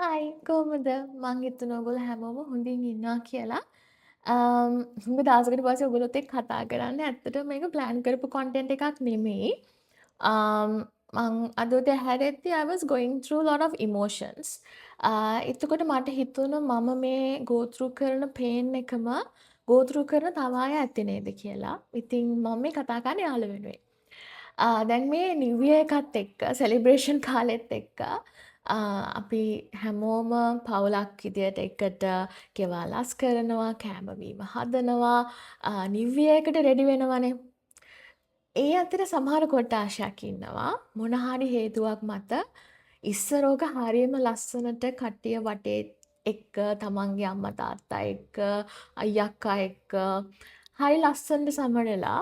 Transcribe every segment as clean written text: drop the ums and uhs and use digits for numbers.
හයි කොහොමද? මං හිතනවා ඔයගොල්ලෝ හැමෝම හොඳින් ඉන්නවා කියලා. හුඟ දවසකට පස්සේ ඔයගොල්ලොත් එක්ක කතා කරන්න. ඇත්තටම මේක ප්ලෑන් කරපු කන්ටෙන්ට් එකක් නෙමෙයි. මං අද උදේ හැරෙද්දී I was going through lot of emotions. එතකොට මට හිතුණා මම මේ go through කරන pain එකම go through කරන තව අය ඇත්තේ නේද කියලා. ඉතින් මම මේ කතා කරන්නේ යාළුවෝ වෙනුවෙන්. දැන් මේ නිව් ඉයර් එකත් එක්ක සෙලිබ්‍රේෂන් කාලෙත් එක්ක අපි හැමෝම පවුලක් විදියට එකට ගෙවල් අස් කරනවා, කෑම බීම හදනවා, නිව් ඉයර් එකට රෙඩි වෙනවනේ. ඒ අතර සමහර කොට්ටාශයක් ඉන්නවා මොන හරි හේතුවක් මත ඉස්සර ඕක හරියම ලස්සනට කට්ටිය වටේ එක්ක තමන්ගේ අම්මා තාත්තා එක්ක අයියා අක්කා එක්ක හරි ලස්සනට සමරලා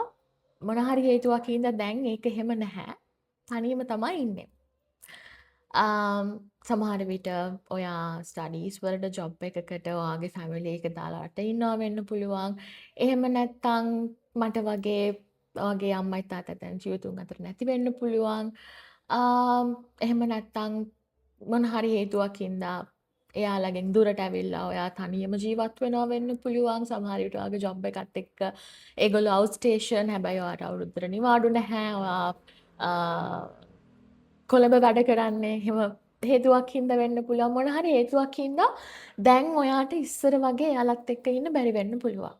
මොන හරි හේතුවක් හින්දා දැන් ඒක එහෙම නැහැ. තනියම තමයි ඉන්නේ. සමහර විට ඔයා ස්ටඩීස් වලට ජොබ් එකකට ඔයාගේ ෆැමිලි එක දාලා රට ඉන්නවා වෙන්න පුළුවන්. එහෙම නැත්නම් මට වගේ ඔයාගේ අම්මයි තාත්තයි දැන් ජීවිතුන් අතර නැති වෙන්න පුළුවන්. එහෙම නැත්නම් මොන හරි හේතුවක් හින්දා එයාලගෙන් දුරට ඇවිල්ලා ඔයා තනියම ජීවත් වෙනවා වෙන්න පුළුවන්. සමහර විට ඔයාගේ ජොබ් එකත් එක්ක ඒගොල්ලෝ අවුට් ස්ටේෂන් හැබැයි ඔයාට අවුරුද්දට නිවාඩු නැහැ. ඔයා කොළඹ වැඩ කරන්නේ එහෙම හේතුවක් හින්දා වෙන්න පුළුවන්. මොන හරි හේතුවක් හින්දා දැන් ඔයාට ඉස්සර වගේ එයාලත් එක්ක ඉන්න බැරි වෙන්න පුළුවන්.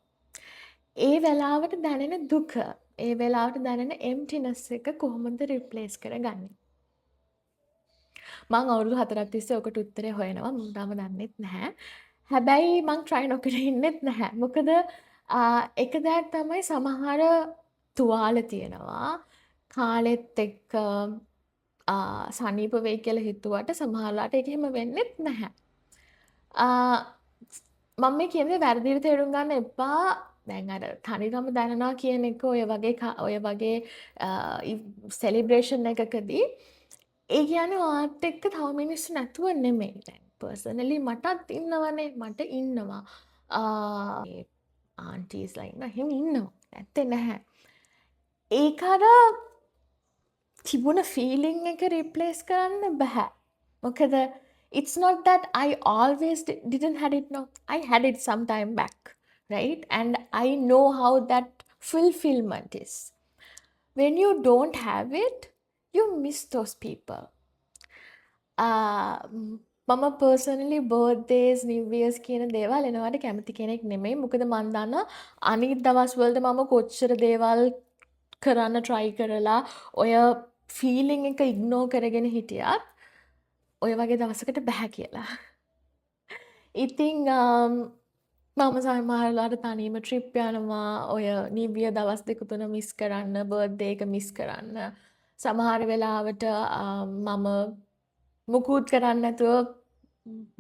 ඒ වෙලාවට දැනෙන දුක, ඒ වෙලාවට දැනෙන emptiness එක කොහොමද replace කරගන්නේ? මං අවුරුදු 4ක් තිස්සේ ඔකට උත්තරේ හොයනවා. මම තාම දන්නෙත් නැහැ. හැබැයි මං try නොකර ඉන්නෙත් නැහැ. මොකද එක දෙයක් තමයි සමහර තුවාල තියෙනවා. කාලෙත් එක්ක සනීප වෙයි කියලා හිතුවට සමහරලාට ඒක එහෙම වෙන්නෙත් නැහැ. මම මේ කියන්නේ වැරදිට තේරුම් ගන්න එපා. දැන් අර තනිකම දැනනවා කියන එක ඔය වගේ සෙලිබ්‍රේෂන් එකකදී ඒ කියන්නේ ඔයාත් එක්ක තව මිනිස්සු නැතුව නෙමෙයි. දැන් පර්සනලි මටත් ඉන්නවනේ. මට ඉන්නවා. ආන්ටිස්ලා ඉන්නවා. එහෙම ඉන්නවා. නැත්තේ නැහැ. ඒක අර තිබුණ ෆීලිං එක රිප්ලේස් කරන්න බැහැ. මොකද it's not that I always didn't had it, no. I had it some time back, right? And I know how that fulfillment is. When you don't have it, you miss those people. මම personally බර්ත්ඩේස් New years කියන දේවල් එනවාට කැමති කෙනෙක් නෙමෙයි. මොකද මන් දන්නවා අනිත් දවස්වලට මම කොච්චර දේවල් කරන්න try කරලා ඔය ෆීලිං එක ඉග්නෝර් කරගෙන හිටියත් ඔය වගේ දවසකට බෑ කියලා. ඉතින් මම සමහරලාට තනියම ට්‍රිප් යනවා. ඔය නිව් ඉයර් දවස් දෙක තුන මිස් කරන්න, බර්ත්ඩේ එක මිස් කරන්න. සමහර වෙලාවට මම මුකුත් කරන්නේ නැතුව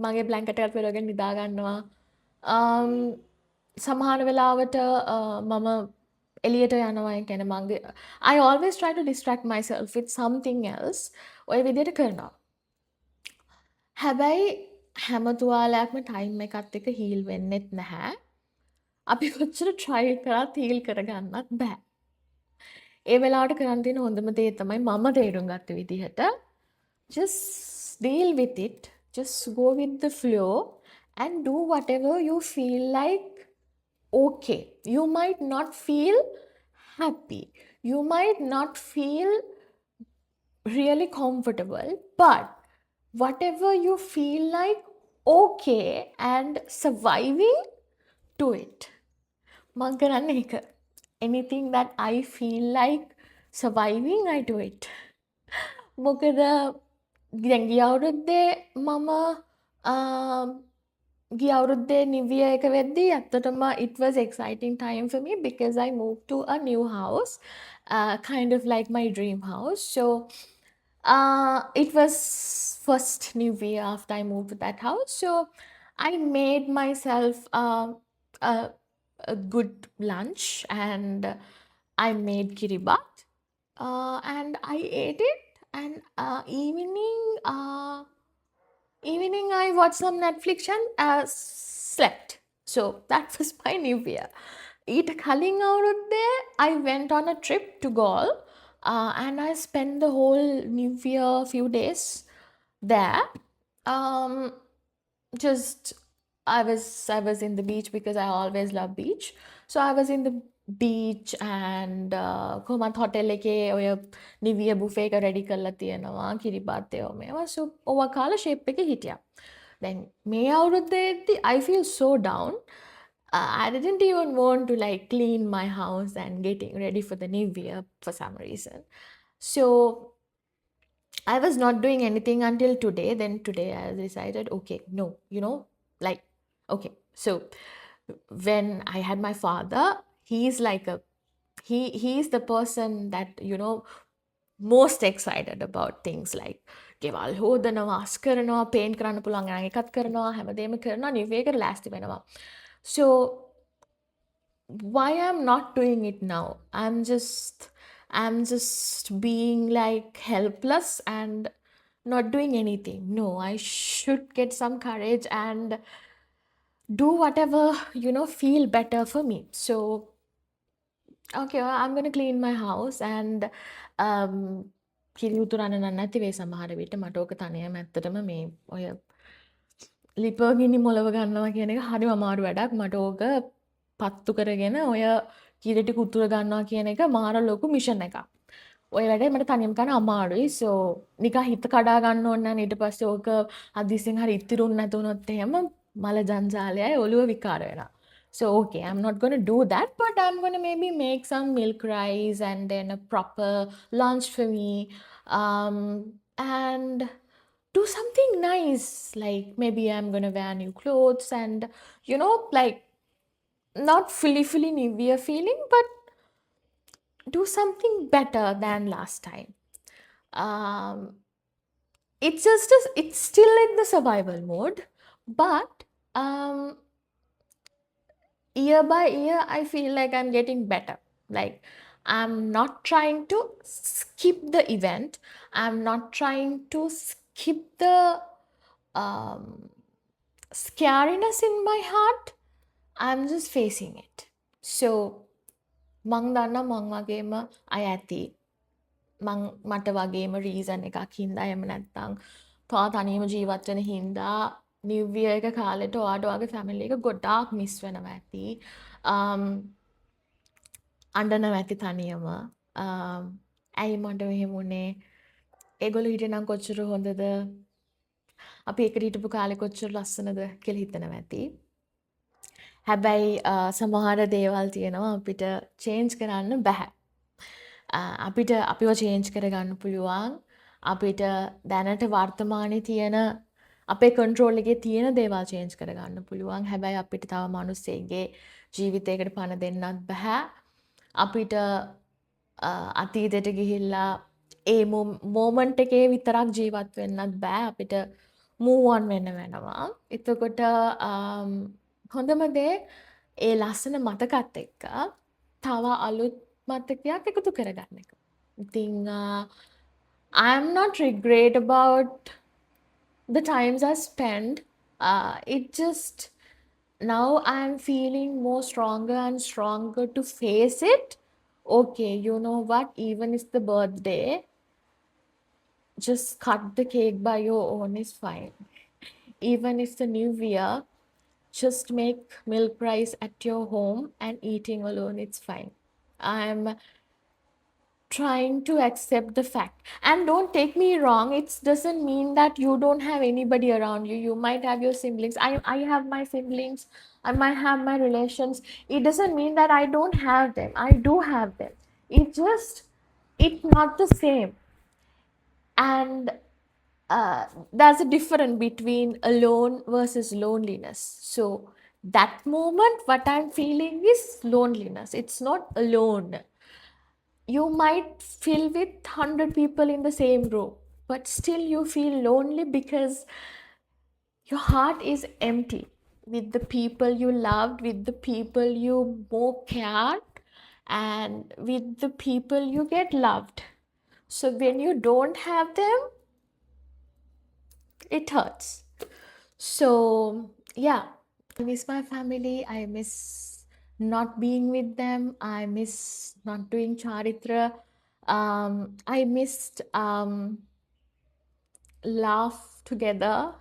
මගේ බ්ලැන්කට් එකත් වෙරගෙන නිදා ගන්නවා. සමහර වෙලාවට මම එළියට යනවා. ඒ කියන්නේ මගේ I always try to distract myself with something else. ඔය විදිහට කරනවා. හැබැයි හැම තුවාලයක්ම ටයිම් එකත් එක්ක හීල් වෙන්නෙත් නැහැ. අපි කොච්චර try කරත් හීල් කරගන්නත් බෑ. ඒ වෙලාවට කරන්න තියෙන හොඳම දේ තමයි මම තේරුම් ගත්ත විදිහට just deal with it. Just go with the flow and do whatever you feel like okay. You might not feel happy. You might not feel really comfortable, but whatever you feel like okay and surviving, do it. මං කරන්නේ ඒක. Anything that I feel like surviving, I do it. මොකද දැන් ගිය අවුරුද්දේ මම ගිය අවුරුද්දේ නිව් ඉයර් එක වෙද්දී ඇත්තටම it was exciting time for me because I moved to a new house, kind of like my dream house. So it was first new year after I moved to that house. So I made myself a good lunch and I made kiribat and I ate it. And evening I watched some Netflix and slept. So that was my new year. ඊට කලින් අවුරුද්දේ I went on a trip to Gaul, and I spent the whole new year few days there. just I was in the beach because I always love beach. So I was in the beach and කොහොමත් hotel එකේ ඔය නිවිය buffet එක ready කරලා තියෙනවා කිරිබත් ඒවා මේවා. So ඕවා කාලා shape එකේ හිටියා. දැන් මේ අවුරුද්දේදී I feel so down. I didn't even want to like clean my house and getting ready for the new year for some reason. So I was not doing anything until today. Then today I decided, okay, no, like, okay. So when I had my father, he's like he's the person that, most excited about things like ගෙවල් හෝදනවා, අස් කරනවා, paint කරන්න පුළුවන් නම් එකත් කරනවා, හැමදේම කරනවා, New එකට ලෑස්ති වෙනවා. So why I'm not doing it now? I'm just being like helpless and not doing anything. No, I should get some courage and do whatever, feel better for me. So, okay, I'm gonna clean my house and um කිරි උතුරන්න නැති වෙයි සමහර විට මට ඕක තනියම ඇත්තටම මේ ඔය ලිපගිනි මොලව ගන්නවා කියන එක හරිම අමාරු වැඩක්. මට ඕක පත්තු කරගෙන ඔය කිරි ටික උතුර ගන්නවා කියන එක මාර ලොකු මිෂන් එකක්. ඔය වැඩේ මට තනියම කරන්න අමාරුයි. So නිකන් හිත කඩා ගන්න ඕන නැහැ. ඊට පස්සේ ඕක අදිසියෙන් හරි ඉතිරුන් නැතුනොත් එහෙම මල ජංජාලයයි ඔළුව විකාර වෙනවා. So okay, I'm not gonna do that, but I'm gonna maybe make some milk rice and then a proper lunch for me. And do something nice. Like maybe I'm gonna wear new clothes and like not fully New Year feeling, but do something better than last time. Um, it's still in the survival mode, but year by year I feel like I'm getting better. Like I'm not trying to skip the event. I'm not trying to skip the um, scariness in my heart. I'm just facing it. So මං දන්නා මං වගේම අය ඇති. මට වගේම reason එකක් හින්දා එහෙම නැත්නම් තව තනියම ජීවත් වෙන හින්දා නිව් ඉයර් එක කාලෙට ඔයාට ඔයාගේ ෆැමිලි එක ගොඩාක් මිස් වෙනවා ඇති. අඬනවා ඇති තනියම. ඇයි මට මෙහෙම වුනේ? ඒගොල්ලෝ හිටියනම් කොච්චර හොඳද? අපි එකට හිටපු කාලේ කොච්චර ලස්සනද කියලා හිතනවා ඇති. හැබැයි සමහර දේවල් තියෙනවා අපිට චේන්ජ් කරන්න බැහැ. අපිට අපිව චේන්ජ් කරගන්න පුළුවන්. අපිට දැනට වර්තමානයේ තියෙන අපේ කන්ට්‍රෝල් එකේ තියෙන දේවල් චේන්ජ් කරගන්න පුළුවන්. හැබැයි අපිට තව මිනිස්සෙගේ ජීවිතයකට පණ දෙන්නත් බෑ. අපිට අතීතයට ගිහිල්ලා ඒ මොමන්ට් එකේ විතරක් ජීවත් වෙන්නත් බෑ. අපිට move on වෙන්න වෙනවා. එතකොට හොඳම දේ ඒ ලස්සන මතකත් එක්ක තව අලුත් මතකයක් එකතු කරගන්න එක. ඉතින් I'm not regret about the times I spent. It just now I'm feeling more stronger and stronger to face it. Okay, you know what? Even if the birthday, just cut the cake by your own is fine. Even if the new year, just make milk rice at your home and eating alone, it's fine. I'm trying to accept the fact. And don't take me wrong, it doesn't mean that you don't have anybody around you. You might have your siblings. I have my siblings. I might have my relations. It doesn't mean that I don't have them. I do have them. It's not the same. And there's a difference between alone versus loneliness. So that moment, what I'm feeling is loneliness. It's not alone. You might fill with 100 people in the same room, but still you feel lonely because your heart is empty with the people you loved, with the people you more cared, and with the people you get loved. So when you don't have them, it hurts. So yeah, I miss my family. I miss not being with them. I miss not doing charitra. I missed laugh together.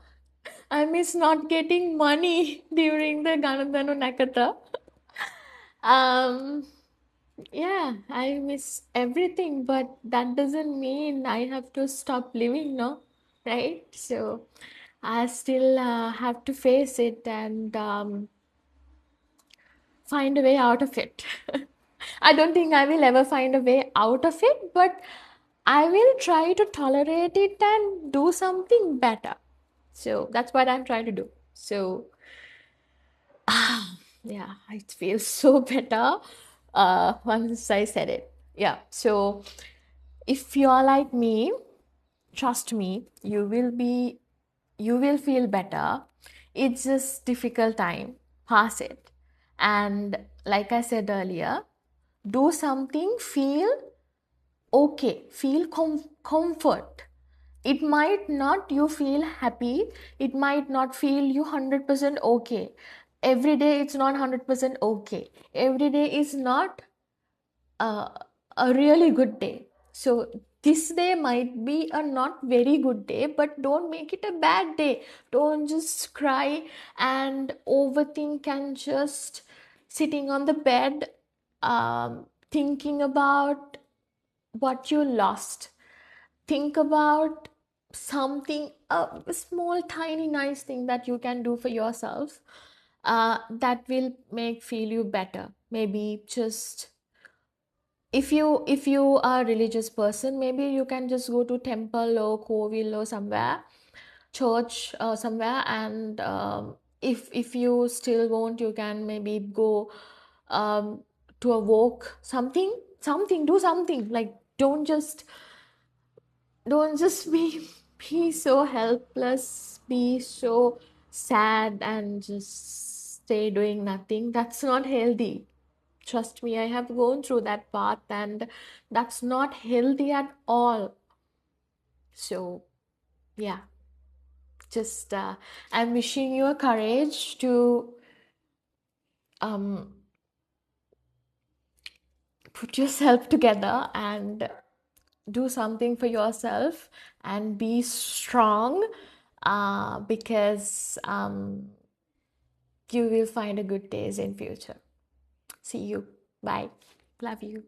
I miss not getting money during the Ganadhanu Nakata. Um, yeah, I miss everything, but that doesn't mean I have to stop living, no? Right? So I still have to face it and find a way out of it. I don't think I will ever find a way out of it, but I will try to tolerate it and do something better. So that's what I'm trying to do. So yeah, it feels so better once I said it. Yeah. So if you're like me, trust me, you will feel better. It's just difficult time. Pass it. And like I said earlier, do something, feel okay, feel comfort. It might not you feel happy, it might not feel you 100% okay. Every day it's not 100% okay. Every day is not uh, a really good day. So this day might be a not very good day, but don't make it a bad day. Don't just cry and overthink and just sitting on the bed thinking about what you lost. Think about something, a small, tiny, nice thing that you can do for yourself that will make feel you better. Maybe just if you are a religious person, maybe you can just go to temple or kovil or somewhere, church somewhere, and if you still won't, you can maybe go um, to a walk, something, do something. Like don't just be so helpless, be so sad and just stay doing nothing. That's not healthy. Trust me, I have gone through that path and that's not healthy at all. So, yeah, just I'm wishing you a courage to um, put yourself together and do something for yourself and be strong because you will find a good days in future. See you. Bye. Love you.